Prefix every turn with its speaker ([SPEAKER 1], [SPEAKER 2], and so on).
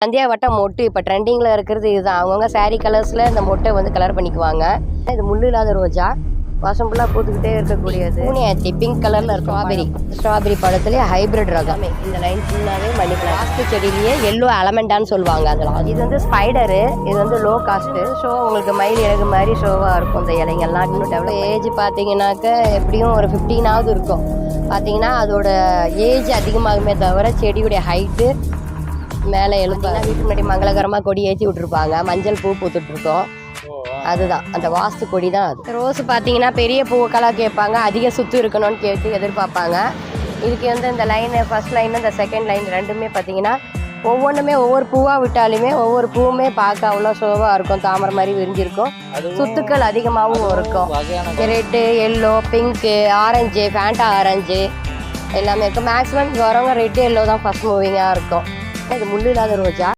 [SPEAKER 1] சந்தியா வட்டம் மொட்டு இப்போ ட்ரெண்டிங்கில் இருக்கிறது இதுதான். அவங்கவுங்க சாரீ கலர்ஸில் இந்த மொட்டை வந்து கலர் பண்ணிக்குவாங்க. இது முள்ளு இல்லாத ரோஜா, வருஷம் ஃபுல்லாக பூத்துக்கிட்டே இருக்கக்கூடியது. பூனியாச்சி பிங்க் கலரில் இருக்கும். ஸ்ட்ராபெரி பழத்துலேயே ஹைப்ரிட் ரகம். இந்த லைன் ஃபுல்லாகவே மணிக்கலாம். வாஸ்து செடியிலேயே எல்லோ அலமெண்டான்னு சொல்லுவாங்க. அதில் இது வந்து ஸ்பைடரு, இது வந்து லோ காஸ்ட்டு. ஷோ உங்களுக்கு மயில் இறகு மாதிரி ஷோவாக இருக்கும். இந்த இலைங்கள்லாம் இன்னும் டெவலப். ஏஜ் பார்த்தீங்கன்னாக்க எப்படியும் ஒரு 15ஆவது இருக்கும். பார்த்தீங்கன்னா அதோட ஏஜ் அதிகமாகுமே தவிர செடியுடைய ஹைட்டு மேலே எழுப்பாங்க. வீட்டு முன்னாடி மங்களகரமாக கொடி ஏற்றி விட்டுருப்பாங்க. மஞ்சள் பூ பூத்துட்ருக்கோம். அதுதான் அந்த வாஸ்து கொடி தான் அது. ரோஸ் பார்த்தீங்கன்னா பெரிய பூக்களாக கேட்பாங்க, அதிக சுற்று இருக்கணும்னு கேட்டு எதிர்பார்ப்பாங்க. இதுக்கு வந்து இந்த லைனு ஃபர்ஸ்ட் லைன் இந்த செகண்ட் லைன் ரெண்டுமே பார்த்தீங்கன்னா ஒவ்வொன்றுமே ஒவ்வொரு பூவாக விட்டாலுமே ஒவ்வொரு பூவுமே பார்க்க அவ்வளோ ஷோவாக இருக்கும். தாமரை மாதிரி விரிஞ்சிருக்கும். சுத்துக்கள் அதிகமாகவும் இருக்கும். Red, yellow, pink, orange, Fanta orange எல்லாமே இருக்கும். மேக்ஸிமம் வரவங்க ரெட்டு எல்லோ தான் ஃபர்ஸ்ட் மூவிங்காக இருக்கும். இது முள்ளு இல்லாத ரோஜா.